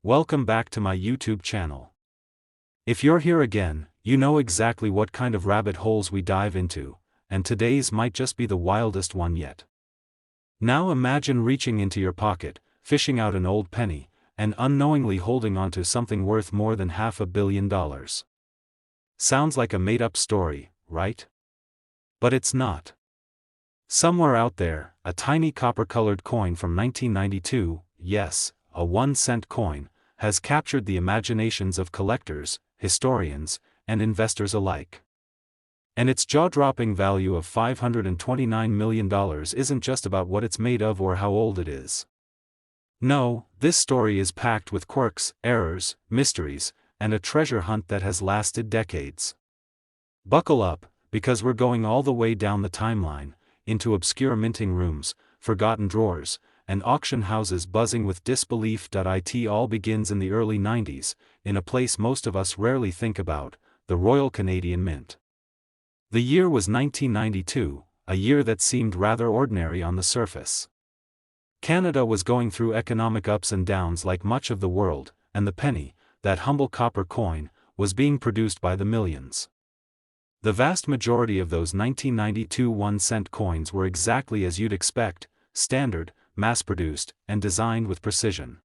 Welcome back to my YouTube channel. If you're here again, you know exactly what kind of rabbit holes we dive into, and today's might just be the wildest one yet. Now imagine reaching into your pocket, fishing out an old penny, and unknowingly holding onto something worth more than $500 million. Sounds like a made-up story, right? But it's not. Somewhere out there, a tiny copper-colored coin from 1992, yes, a 1-cent coin, has captured the imaginations of collectors, historians, and investors alike. And its jaw-dropping value of $529 million isn't just about what it's made of or how old it is. No, this story is packed with quirks, errors, mysteries, and a treasure hunt that has lasted decades. Buckle up, because we're going all the way down the timeline, into obscure minting rooms, forgotten drawers, and auction houses buzzing with disbelief. It all begins in the early 90s, in a place most of us rarely think about, the Royal Canadian Mint. The year was 1992, a year that seemed rather ordinary on the surface. Canada was going through economic ups and downs like much of the world, and the penny, that humble copper coin, was being produced by the millions. The vast majority of those 1992 1-cent coins were exactly as you'd expect, standard, mass-produced, and designed with precision.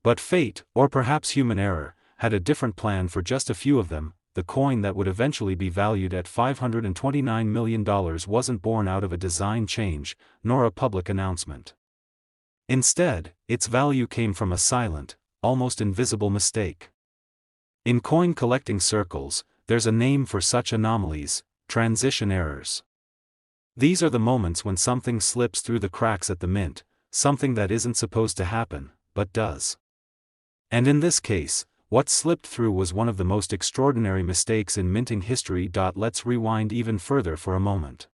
But fate, or perhaps human error, had a different plan for just a few of them. The coin that would eventually be valued at $529 million wasn't born out of a design change, nor a public announcement. Instead, its value came from a silent, almost invisible mistake. In coin collecting circles, there's a name for such anomalies: transition errors. These are the moments when something slips through the cracks at the mint, something that isn't supposed to happen, but does. And in this case, what slipped through was one of the most extraordinary mistakes in minting history. Let's rewind even further for a moment.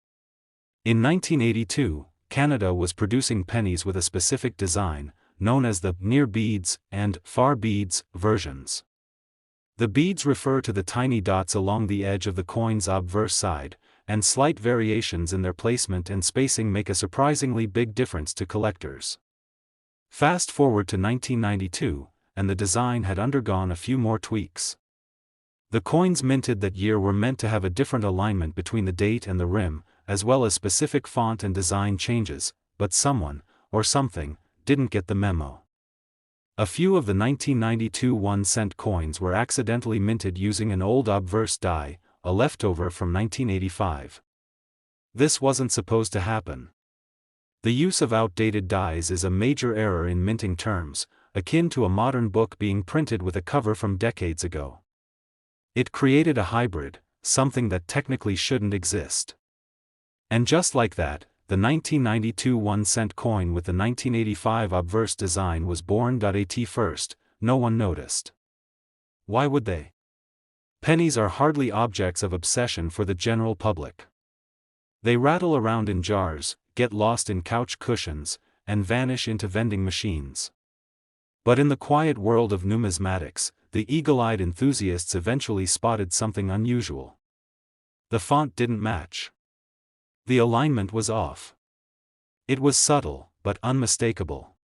In 1982, Canada was producing pennies with a specific design, known as the near beads and far beads versions. The beads refer to the tiny dots along the edge of the coin's obverse side, and slight variations in their placement and spacing make a surprisingly big difference to collectors. Fast forward to 1992, and the design had undergone a few more tweaks. The coins minted that year were meant to have a different alignment between the date and the rim, as well as specific font and design changes, but someone, or something, didn't get the memo. A few of the 1992 1-cent coins were accidentally minted using an old obverse die, a leftover from 1985. This wasn't supposed to happen. The use of outdated dies is a major error in minting terms, akin to a modern book being printed with a cover from decades ago. It created a hybrid, something that technically shouldn't exist. And just like that, the 1992 1-cent coin with the 1985 obverse design was born. At first, no one noticed. Why would they? Pennies are hardly objects of obsession for the general public. They rattle around in jars, get lost in couch cushions, and vanish into vending machines. But in the quiet world of numismatics, the eagle-eyed enthusiasts eventually spotted something unusual. The font didn't match. The alignment was off. It was subtle, but unmistakable.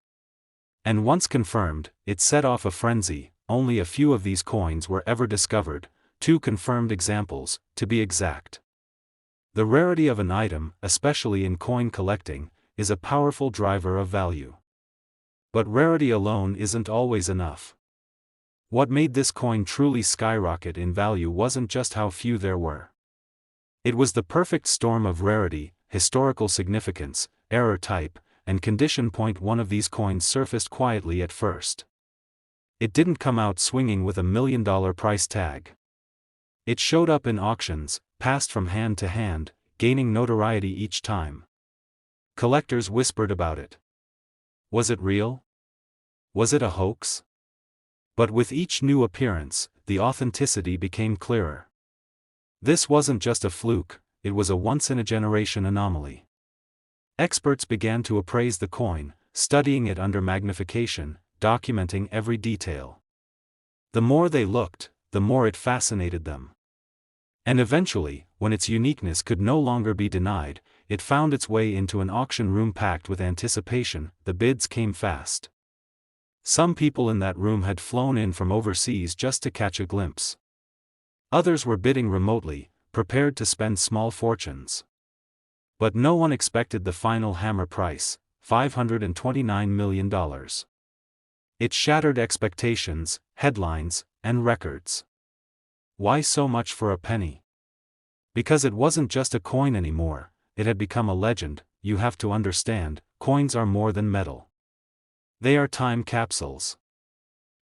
And once confirmed, it set off a frenzy. Only a few of these coins were ever discovered, 2 confirmed examples, to be exact. The rarity of an item, especially in coin collecting, is a powerful driver of value. But rarity alone isn't always enough. What made this coin truly skyrocket in value wasn't just how few there were. It was the perfect storm of rarity, historical significance, error type, and condition. One of these coins surfaced quietly at first. It didn't come out swinging with $1 million price tag. It showed up in auctions, passed from hand to hand, gaining notoriety each time. Collectors whispered about it. Was it real? Was it a hoax? But with each new appearance, the authenticity became clearer. This wasn't just a fluke, it was a once-in-a-generation anomaly. Experts began to appraise the coin, studying it under magnification, documenting every detail. The more they looked, the more it fascinated them. And eventually, when its uniqueness could no longer be denied, it found its way into an auction room packed with anticipation. The bids came fast. Some people in that room had flown in from overseas just to catch a glimpse. Others were bidding remotely, prepared to spend small fortunes. But no one expected the final hammer price, $529 million. It shattered expectations, headlines, and records. Why so much for a penny? Because it wasn't just a coin anymore, it had become a legend. You have to understand, coins are more than metal. They are time capsules.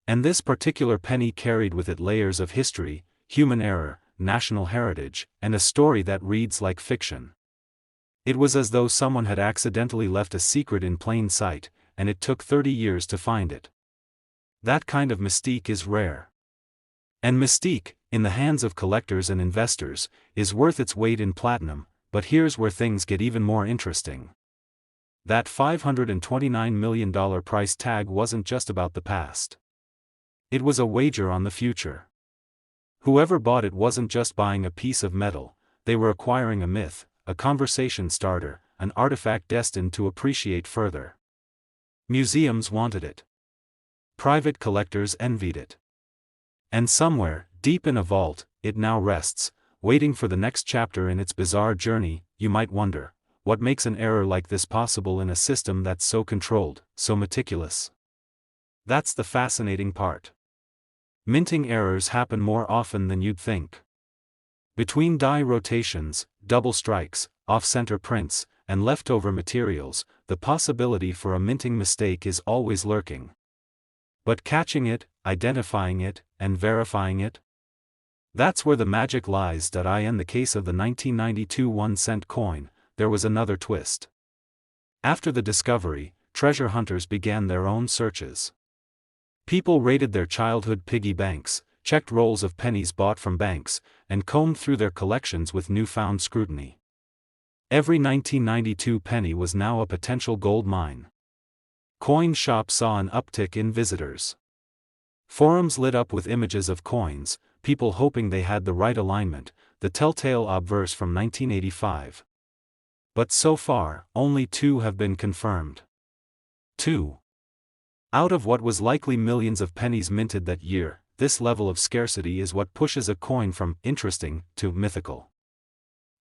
And this particular penny carried with it layers of history, human error, national heritage, and a story that reads like fiction. It was as though someone had accidentally left a secret in plain sight, and it took 30 years to find it. That kind of mystique is rare. And mystique, in the hands of collectors and investors, is worth its weight in platinum. But here's where things get even more interesting. That $529 million price tag wasn't just about the past. It was a wager on the future. Whoever bought it wasn't just buying a piece of metal, they were acquiring a myth, a conversation starter, an artifact destined to appreciate further. Museums wanted it. Private collectors envied it. And somewhere, deep in a vault, it now rests, waiting for the next chapter in its bizarre journey. You might wonder, what makes an error like this possible in a system that's so controlled, so meticulous? That's the fascinating part. Minting errors happen more often than you'd think. Between die rotations, double strikes, off-center prints, and leftover materials, the possibility for a minting mistake is always lurking. But catching it, identifying it, and verifying it? That's where the magic lies. In the case of the 1992 1-cent coin, there was another twist. After the discovery, treasure hunters began their own searches. People raided their childhood piggy banks, checked rolls of pennies bought from banks, and combed through their collections with newfound scrutiny. Every 1992 penny was now a potential gold mine. Coin shops saw an uptick in visitors. Forums lit up with images of coins, people hoping they had the right alignment, the telltale obverse from 1985. But so far, only 2 have been confirmed. 2. Out of what was likely millions of pennies minted that year, this level of scarcity is what pushes a coin from interesting to mythical.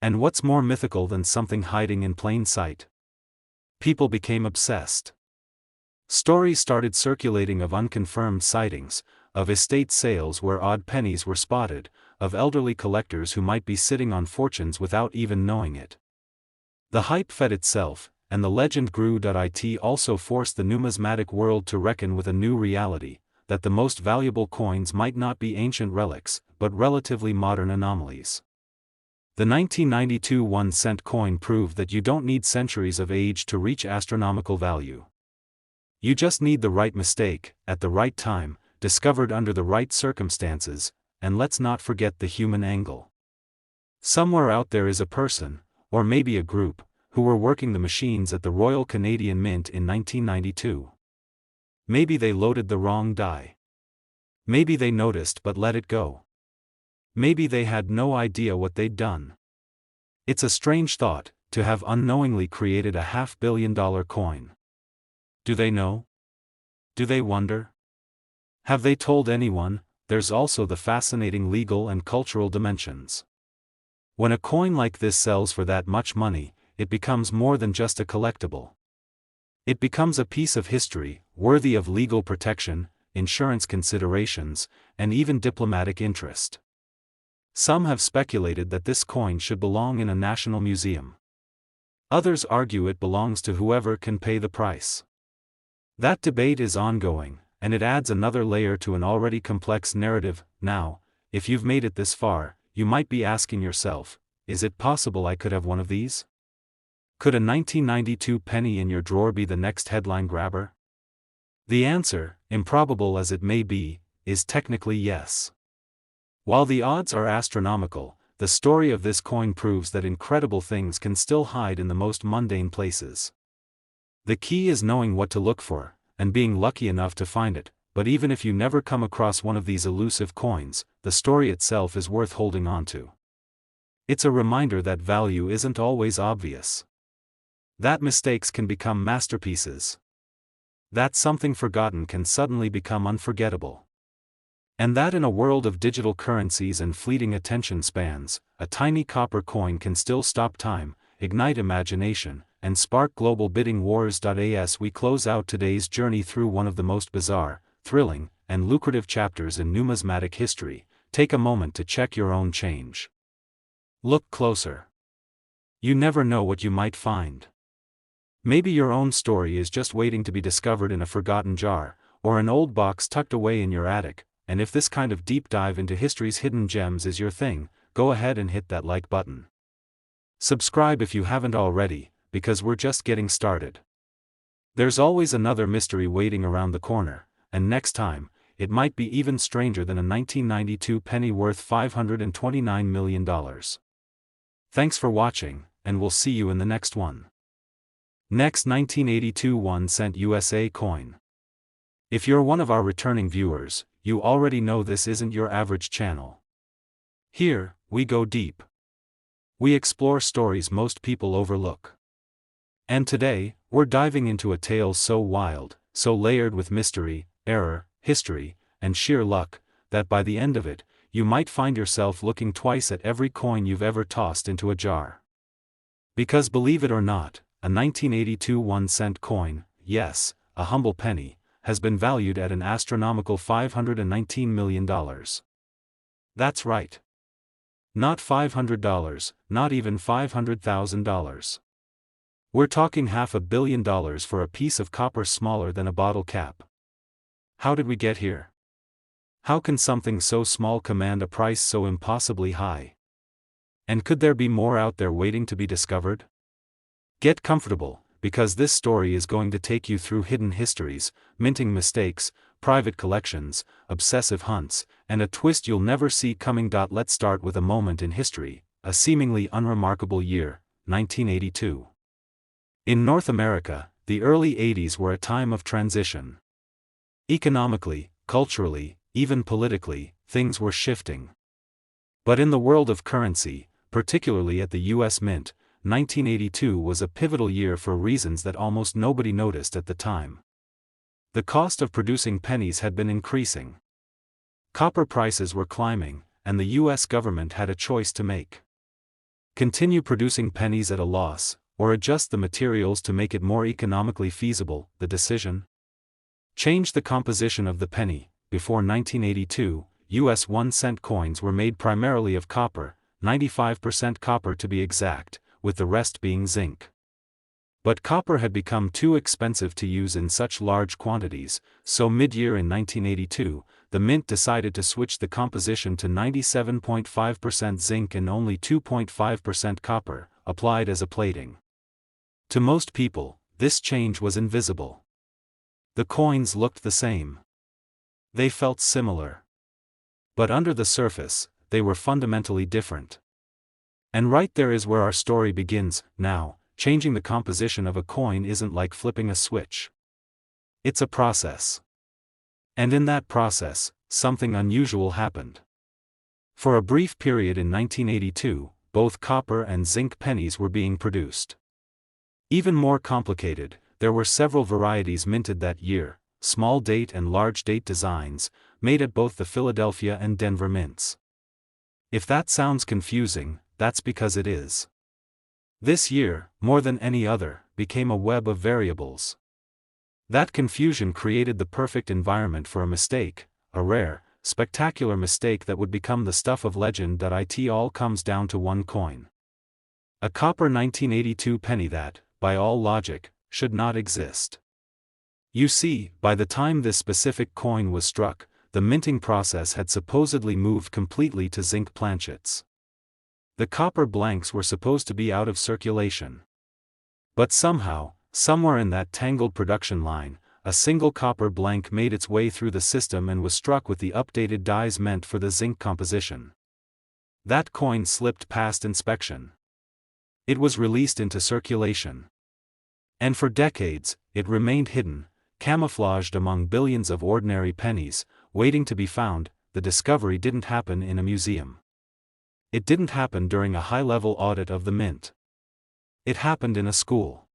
And what's more mythical than something hiding in plain sight? People became obsessed. Stories started circulating of unconfirmed sightings, of estate sales where odd pennies were spotted, of elderly collectors who might be sitting on fortunes without even knowing it. The hype fed itself, and the legend grew. It also forced the numismatic world to reckon with a new reality, that the most valuable coins might not be ancient relics, but relatively modern anomalies. The 1992 1-cent coin proved that you don't need centuries of age to reach astronomical value. You just need the right mistake, at the right time, discovered under the right circumstances, and let's not forget the human angle. Somewhere out there is a person, or maybe a group, who were working the machines at the Royal Canadian Mint in 1992. Maybe they loaded the wrong die. Maybe they noticed but let it go. Maybe they had no idea what they'd done. It's a strange thought, to have unknowingly created a $500 million coin. Do they know? Do they wonder? Have they told anyone? There's also the fascinating legal and cultural dimensions. When a coin like this sells for that much money, it becomes more than just a collectible. It becomes a piece of history, worthy of legal protection, insurance considerations, and even diplomatic interest. Some have speculated that this coin should belong in a national museum. Others argue it belongs to whoever can pay the price. That debate is ongoing, and it adds another layer to an already complex narrative. Now, if you've made it this far, you might be asking yourself, is it possible I could have one of these? Could a 1992 penny in your drawer be the next headline grabber? The answer, improbable as it may be, is technically yes. While the odds are astronomical, the story of this coin proves that incredible things can still hide in the most mundane places. The key is knowing what to look for, and being lucky enough to find it. But even if you never come across one of these elusive coins, the story itself is worth holding on to. It's a reminder that value isn't always obvious. That mistakes can become masterpieces. That something forgotten can suddenly become unforgettable. And that in a world of digital currencies and fleeting attention spans, a tiny copper coin can still stop time, ignite imagination, and spark global bidding wars. As we close out today's journey through one of the most bizarre, thrilling, and lucrative chapters in numismatic history, take a moment to check your own change. Look closer. You never know what you might find. Maybe your own story is just waiting to be discovered in a forgotten jar, or an old box tucked away in your attic. And if this kind of deep dive into history's hidden gems is your thing, go ahead and hit that like button. Subscribe if you haven't already, because we're just getting started. There's always another mystery waiting around the corner, and next time, it might be even stranger than a 1992 penny worth $529 million. Thanks for watching, and we'll see you in the next one. Next, 1982 1-cent USA coin. If you're one of our returning viewers, you already know this isn't your average channel. Here, we go deep. We explore stories most people overlook. And today, we're diving into a tale so wild, so layered with mystery, error, history, and sheer luck, that by the end of it, you might find yourself looking twice at every coin you've ever tossed into a jar. Because believe it or not, a 1982 1-cent coin, yes, a humble penny, has been valued at an astronomical $519 million. That's right. Not $500, not even $500,000. We're talking $500 million for a piece of copper smaller than a bottle cap. How did we get here? How can something so small command a price so impossibly high? And could there be more out there waiting to be discovered? Get comfortable, because this story is going to take you through hidden histories, minting mistakes, private collections, obsessive hunts, and a twist you'll never see coming. Let's start with a moment in history, a seemingly unremarkable year, 1982. In North America, the early 80s were a time of transition. Economically, culturally, even politically, things were shifting. But in the world of currency, particularly at the US Mint, 1982 was a pivotal year for reasons that almost nobody noticed at the time. The cost of producing pennies had been increasing. Copper prices were climbing, and the US government had a choice to make. Continue producing pennies at a loss, or adjust the materials to make it more economically feasible. The decision? Change the composition of the penny. Before 1982, US 1-cent coins were made primarily of copper, 95% copper to be exact, with the rest being zinc. But copper had become too expensive to use in such large quantities, so mid-year in 1982, the mint decided to switch the composition to 97.5% zinc and only 2.5% copper, applied as a plating. To most people, this change was invisible. The coins looked the same. They felt similar. But under the surface, they were fundamentally different. And right there is where our story begins. Now, changing the composition of a coin isn't like flipping a switch. It's a process. And in that process, something unusual happened. For a brief period in 1982, both copper and zinc pennies were being produced. Even more complicated, there were several varieties minted that year, small date and large date designs, made at both the Philadelphia and Denver mints. If that sounds confusing, that's because it is. This year, more than any other, became a web of variables. That confusion created the perfect environment for a mistake, a rare, spectacular mistake that would become the stuff of legend. It all comes down to one coin. A copper 1982 penny that, by all logic, should not exist. You see, by the time this specific coin was struck, the minting process had supposedly moved completely to zinc planchets. The copper blanks were supposed to be out of circulation. But somehow, somewhere in that tangled production line, a single copper blank made its way through the system and was struck with the updated dies meant for the zinc composition. That coin slipped past inspection. It was released into circulation. And for decades, it remained hidden, camouflaged among billions of ordinary pennies, waiting to be found. The discovery didn't happen in a museum. It didn't happen during a high-level audit of the mint. It happened in a school.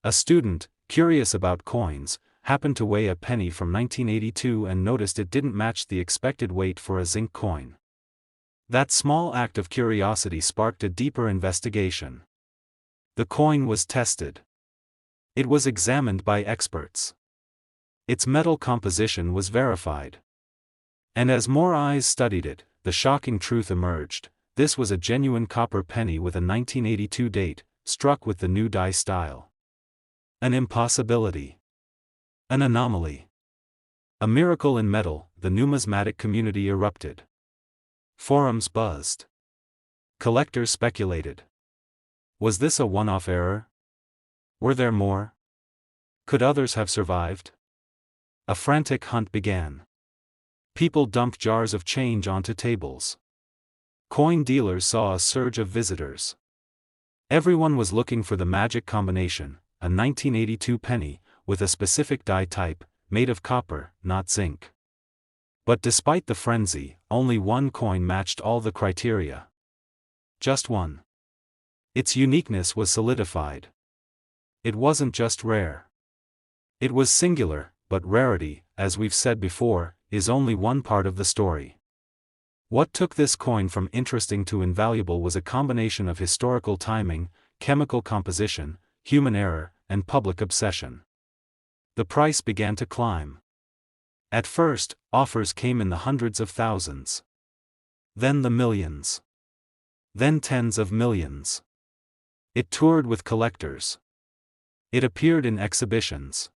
A student, curious about coins, happened to weigh a penny from 1982 and noticed it didn't match the expected weight for a zinc coin. That small act of curiosity sparked a deeper investigation. The coin was tested. It was examined by experts. Its metal composition was verified. And as more eyes studied it, the shocking truth emerged: this was a genuine copper penny with a 1982 date, struck with the new die style. An impossibility. An anomaly. A miracle in metal. The numismatic community erupted. Forums buzzed. Collectors speculated. Was this a one-off error? Were there more? Could others have survived? A frantic hunt began. People dumped jars of change onto tables. Coin dealers saw a surge of visitors. Everyone was looking for the magic combination, a 1982 penny, with a specific die type, made of copper, not zinc. But despite the frenzy, only one coin matched all the criteria. Just one. Its uniqueness was solidified. It wasn't just rare. It was singular, but rarity, as we've said before, is only one part of the story. What took this coin from interesting to invaluable was a combination of historical timing, chemical composition, human error, and public obsession. The price began to climb. At first, offers came in the hundreds of thousands. Then the millions. Then tens of millions. It toured with collectors. It appeared in exhibitions.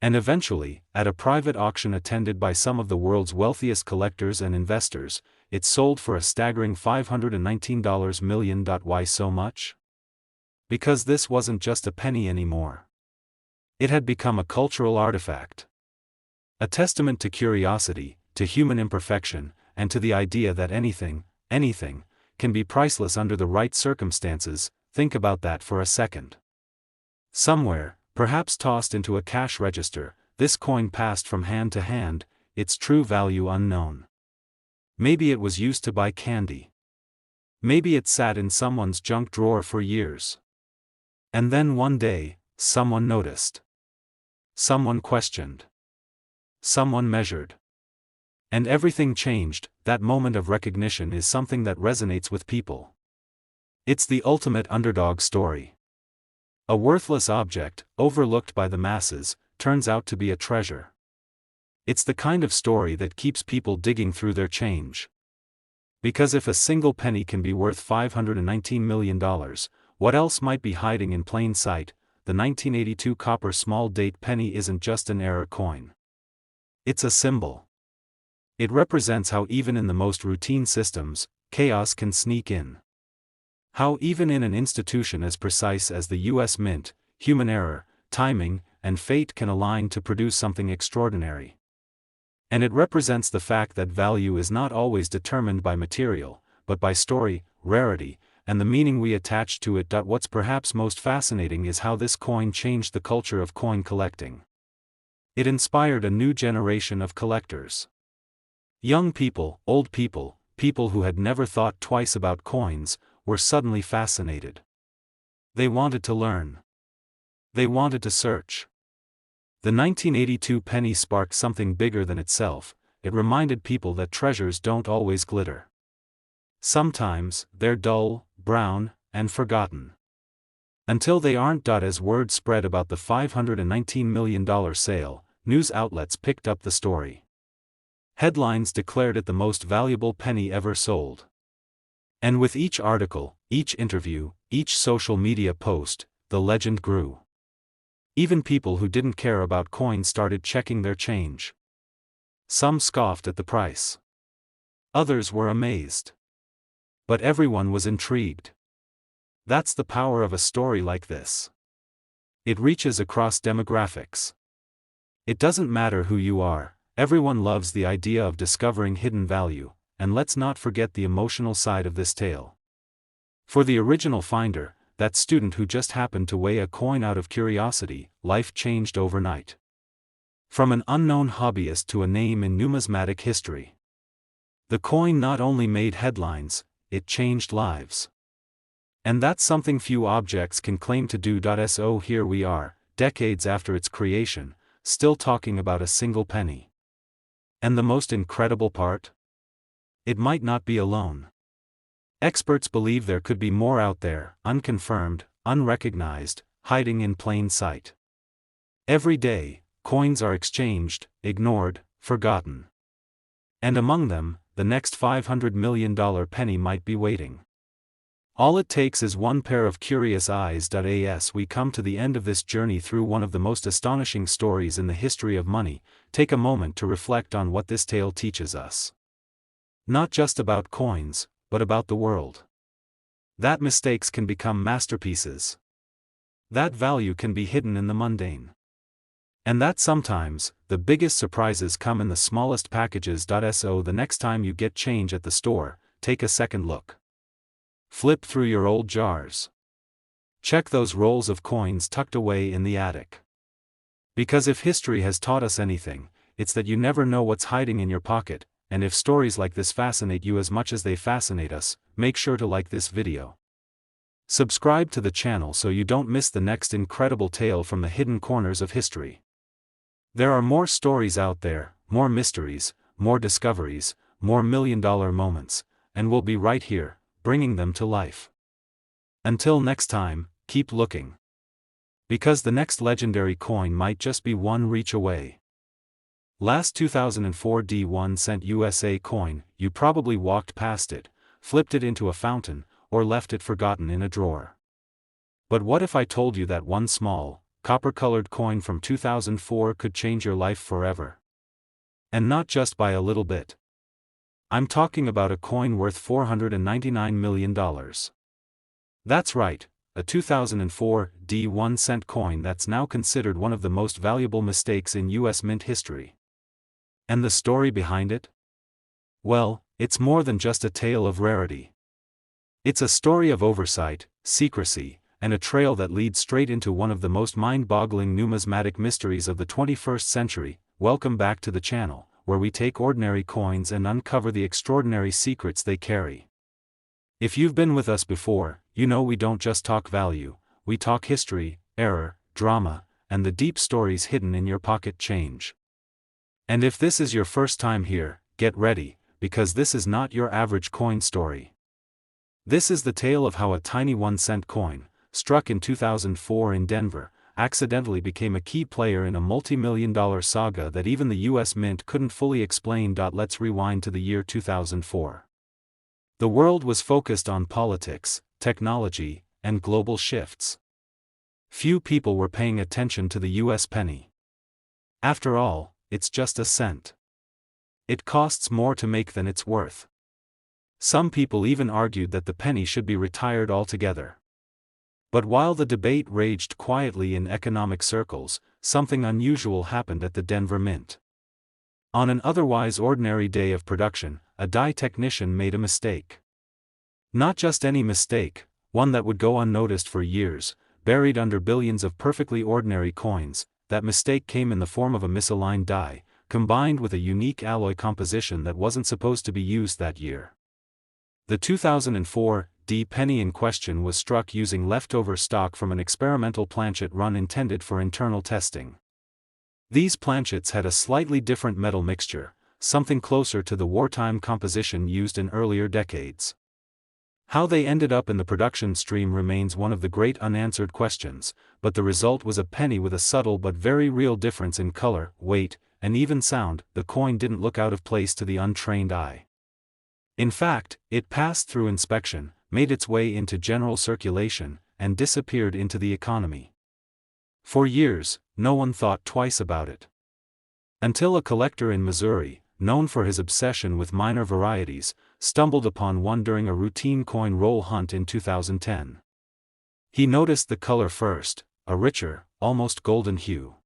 And eventually, at a private auction attended by some of the world's wealthiest collectors and investors, it sold for a staggering $519 million. Why so much? Because this wasn't just a penny anymore. It had become a cultural artifact. A testament to curiosity, to human imperfection, and to the idea that anything, can be priceless under the right circumstances. Think about that for a second. Somewhere, perhaps tossed into a cash register, this coin passed from hand to hand, its true value unknown. Maybe it was used to buy candy. Maybe it sat in someone's junk drawer for years. And then one day, someone noticed. Someone questioned. Someone measured. And everything changed. That moment of recognition is something that resonates with people. It's the ultimate underdog story. A worthless object, overlooked by the masses, turns out to be a treasure. It's the kind of story that keeps people digging through their change. Because if a single penny can be worth $519 million, what else might be hiding in plain sight? The 1982 copper small date penny isn't just an error coin. It's a symbol. It represents how even in the most routine systems, chaos can sneak in. How even in an institution as precise as the U.S. Mint, human error, timing, and fate can align to produce something extraordinary. And it represents the fact that value is not always determined by material, but by story, rarity, and the meaning we attach to it. What's perhaps most fascinating is how this coin changed the culture of coin collecting. It inspired a new generation of collectors. Young people, old people, people who had never thought twice about coins, were suddenly fascinated. They wanted to learn. They wanted to search. The 1982 penny sparked something bigger than itself. It reminded people that treasures don't always glitter. Sometimes, they're dull, brown, and forgotten. Until they aren't. As word spread about the $519 million sale, news outlets picked up the story. Headlines declared it the most valuable penny ever sold. And with each article, each interview, each social media post, the legend grew. Even people who didn't care about coins started checking their change. Some scoffed at the price. Others were amazed. But everyone was intrigued. That's the power of a story like this. It reaches across demographics. It doesn't matter who you are, everyone loves the idea of discovering hidden value. And let's not forget the emotional side of this tale. For the original finder, that student who just happened to weigh a coin out of curiosity, life changed overnight. From an unknown hobbyist to a name in numismatic history. The coin not only made headlines, it changed lives. And that's something few objects can claim to do. So here we are, decades after its creation, still talking about a single penny. And the most incredible part? It might not be alone. Experts believe there could be more out there, unconfirmed, unrecognized, hiding in plain sight. Every day, coins are exchanged, ignored, forgotten. And among them, the next $500 million penny might be waiting. All it takes is one pair of curious eyes. As we come to the end of this journey through one of the most astonishing stories in the history of money, take a moment to reflect on what this tale teaches us. Not just about coins, but about the world. That mistakes can become masterpieces. That value can be hidden in the mundane. And that sometimes, the biggest surprises come in the smallest packages. So the next time you get change at the store, take a second look. Flip through your old jars. Check those rolls of coins tucked away in the attic. Because if history has taught us anything, it's that you never know what's hiding in your pocket, and if stories like this fascinate you as much as they fascinate us, make sure to like this video. Subscribe to the channel so you don't miss the next incredible tale from the hidden corners of history. There are more stories out there, more mysteries, more discoveries, more million-dollar moments, and we'll be right here, bringing them to life. Until next time, keep looking. Because the next legendary coin might just be one reach away. Last 2004 D1 cent USA coin, you probably walked past it, flipped it into a fountain, or left it forgotten in a drawer. But what if I told you that one small, copper-colored coin from 2004 could change your life forever? And not just by a little bit. I'm talking about a coin worth $499 million. That's right, a 2004 D1 cent coin that's now considered one of the most valuable mistakes in US mint history. And the story behind it? Well, it's more than just a tale of rarity. It's a story of oversight, secrecy, and a trail that leads straight into one of the most mind-boggling numismatic mysteries of the 21st century. Welcome back to the channel, where we take ordinary coins and uncover the extraordinary secrets they carry. If you've been with us before, you know we don't just talk value, we talk history, error, drama, and the deep stories hidden in your pocket change. And if this is your first time here, get ready, because this is not your average coin story. This is the tale of how a tiny 1-cent coin, struck in 2004 in Denver, accidentally became a key player in a multi-million-dollar saga that even the US Mint couldn't fully explain. Let's rewind to the year 2004. The world was focused on politics, technology, and global shifts. Few people were paying attention to the US penny. After all, it's just a cent. It costs more to make than it's worth. Some people even argued that the penny should be retired altogether. But while the debate raged quietly in economic circles, something unusual happened at the Denver Mint. On an otherwise ordinary day of production, a die technician made a mistake. Not just any mistake, one that would go unnoticed for years, buried under billions of perfectly ordinary coins. That mistake came in the form of a misaligned die, combined with a unique alloy composition that wasn't supposed to be used that year. The 2004 D penny in question was struck using leftover stock from an experimental planchet run intended for internal testing. These planchets had a slightly different metal mixture, something closer to the wartime composition used in earlier decades. How they ended up in the production stream remains one of the great unanswered questions, but the result was a penny with a subtle but very real difference in color, weight, and even sound. The coin didn't look out of place to the untrained eye. In fact, it passed through inspection, made its way into general circulation, and disappeared into the economy. For years, no one thought twice about it. Until a collector in Missouri, known for his obsession with minor varieties, stumbled upon one during a routine coin roll hunt in 2010. He noticed the color first, a richer, almost golden hue.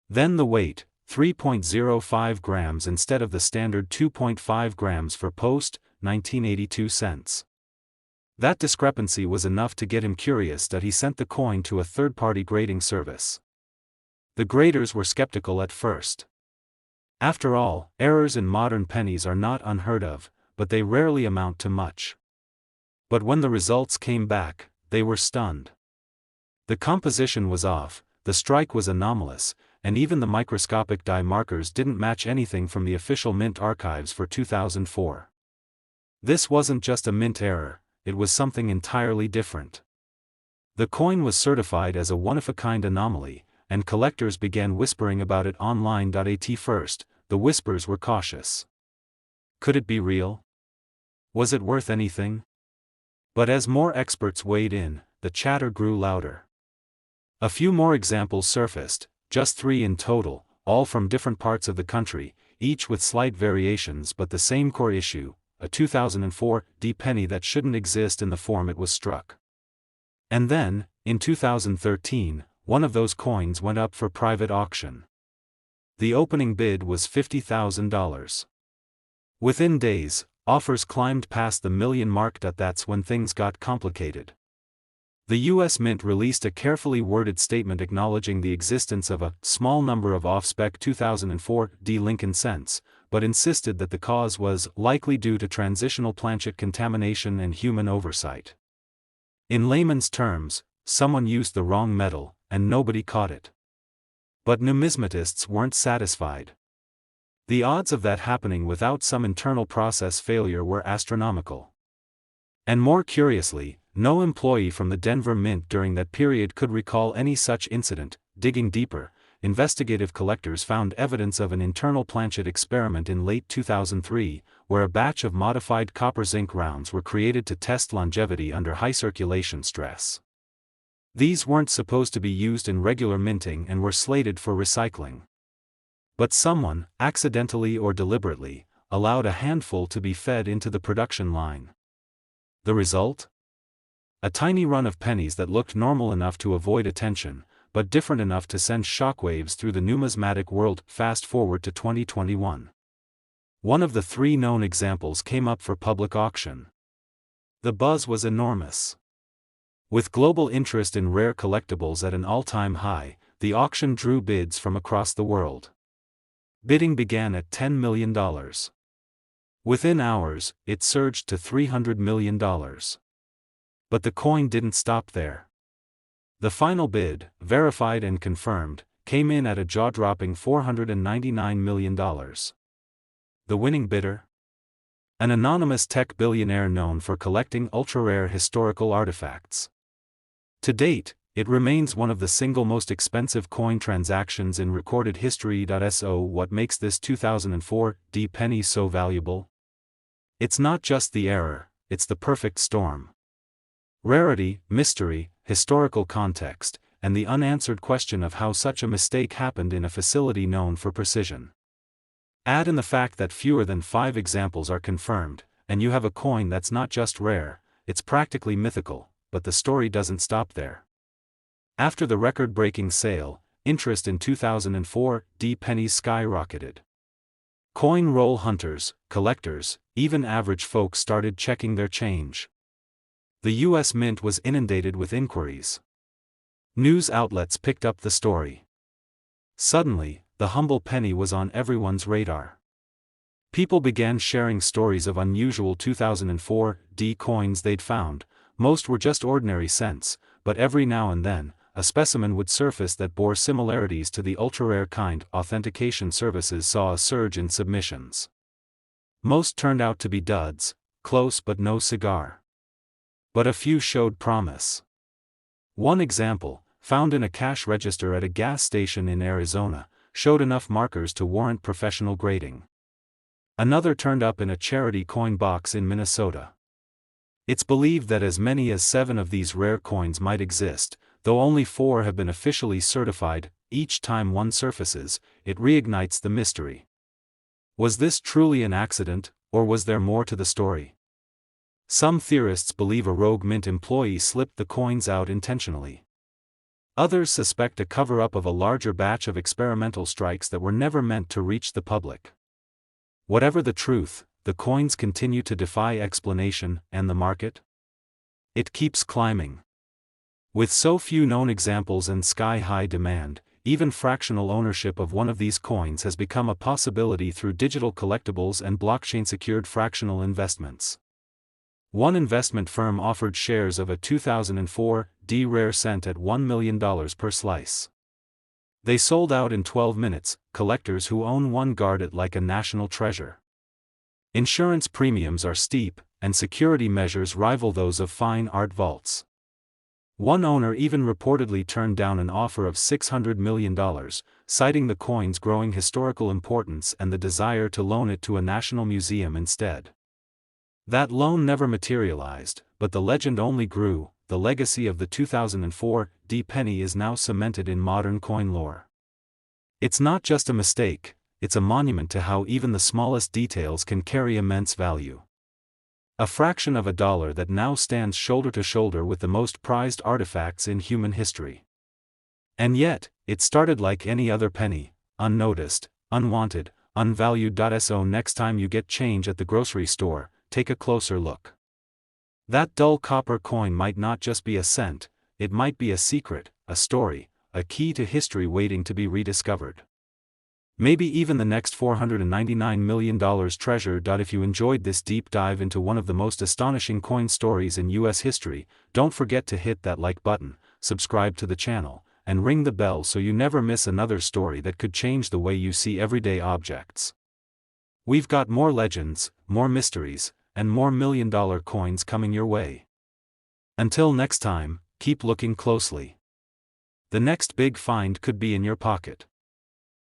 Then the weight, 3.05 grams instead of the standard 2.5 grams for post-1982 cents. That discrepancy was enough to get him curious that he sent the coin to a third-party grading service. The graders were skeptical at first. After all, errors in modern pennies are not unheard of, but they rarely amount to much. But when the results came back, they were stunned. The composition was off, the strike was anomalous, and even the microscopic die markers didn't match anything from the official mint archives for 2004. This wasn't just a mint error, it was something entirely different. The coin was certified as a one-of-a-kind anomaly, and collectors began whispering about it online. At first, the whispers were cautious. Could it be real? Was it worth anything? But as more experts weighed in, the chatter grew louder. A few more examples surfaced, just 3 in total, all from different parts of the country, each with slight variations but the same core issue: a 2004 D penny that shouldn't exist in the form it was struck. And then, in 2013, one of those coins went up for private auction. The opening bid was $50,000. Within days, offers climbed past the million mark. That's when things got complicated. The U.S. Mint released a carefully worded statement acknowledging the existence of a small number of off-spec 2004 D Lincoln cents, but insisted that the cause was likely due to transitional planchet contamination and human oversight. In layman's terms, someone used the wrong metal, and nobody caught it. But numismatists weren't satisfied. The odds of that happening without some internal process failure were astronomical. And more curiously, no employee from the Denver Mint during that period could recall any such incident. Digging deeper, investigative collectors found evidence of an internal planchet experiment in late 2003, where a batch of modified copper-zinc rounds were created to test longevity under high circulation stress. These weren't supposed to be used in regular minting and were slated for recycling. But someone, accidentally or deliberately, allowed a handful to be fed into the production line. The result? A tiny run of pennies that looked normal enough to avoid attention, but different enough to send shockwaves through the numismatic world. Fast forward to 2021. One of the 3 known examples came up for public auction. The buzz was enormous. With global interest in rare collectibles at an all-time high, the auction drew bids from across the world. Bidding began at $10 million. Within hours, it surged to $300 million. But the coin didn't stop there. The final bid, verified and confirmed, came in at a jaw-dropping $499 million. The winning bidder? An anonymous tech billionaire known for collecting ultra-rare historical artifacts. To date, it remains one of the single most expensive coin transactions in recorded history. So what makes this 2004 D penny so valuable? It's not just the error, it's the perfect storm. Rarity, mystery, historical context, and the unanswered question of how such a mistake happened in a facility known for precision. Add in the fact that fewer than 5 examples are confirmed, and you have a coin that's not just rare, it's practically mythical, but the story doesn't stop there. After the record-breaking sale, interest in 2004 D pennies skyrocketed. Coin roll hunters, collectors, even average folks started checking their change. The U.S. Mint was inundated with inquiries. News outlets picked up the story. Suddenly, the humble penny was on everyone's radar. People began sharing stories of unusual 2004 D coins they'd found. Most were just ordinary cents, but every now and then, a specimen would surface that bore similarities to the ultra-rare kind. Authentication services saw a surge in submissions. Most turned out to be duds, close but no cigar. But a few showed promise. One example, found in a cash register at a gas station in Arizona, showed enough markers to warrant professional grading. Another turned up in a charity coin box in Minnesota. It's believed that as many as 7 of these rare coins might exist, though only 4 have been officially certified. Each time one surfaces, it reignites the mystery. Was this truly an accident, or was there more to the story? Some theorists believe a rogue mint employee slipped the coins out intentionally. Others suspect a cover-up of a larger batch of experimental strikes that were never meant to reach the public. Whatever the truth, the coins continue to defy explanation, and the market? It keeps climbing. With so few known examples and sky-high demand, even fractional ownership of one of these coins has become a possibility through digital collectibles and blockchain-secured fractional investments. One investment firm offered shares of a 2004 D rare cent at $1 million per slice. They sold out in 12 minutes, collectors who own one guard it like a national treasure. Insurance premiums are steep, and security measures rival those of fine art vaults. One owner even reportedly turned down an offer of $600 million, citing the coin's growing historical importance and the desire to loan it to a national museum instead. That loan never materialized, but the legend only grew. The legacy of the 2004 D penny is now cemented in modern coin lore. It's not just a mistake, it's a monument to how even the smallest details can carry immense value. A fraction of a dollar that now stands shoulder to shoulder with the most prized artifacts in human history. And yet, it started like any other penny, unnoticed, unwanted, unvalued. So next time you get change at the grocery store, take a closer look. That dull copper coin might not just be a cent, it might be a secret, a story, a key to history waiting to be rediscovered. Maybe even the next $499 million treasure. If you enjoyed this deep dive into one of the most astonishing coin stories in US history, don't forget to hit that like button, subscribe to the channel, and ring the bell so you never miss another story that could change the way you see everyday objects. We've got more legends, more mysteries, and more million-dollar coins coming your way. Until next time, keep looking closely. The next big find could be in your pocket.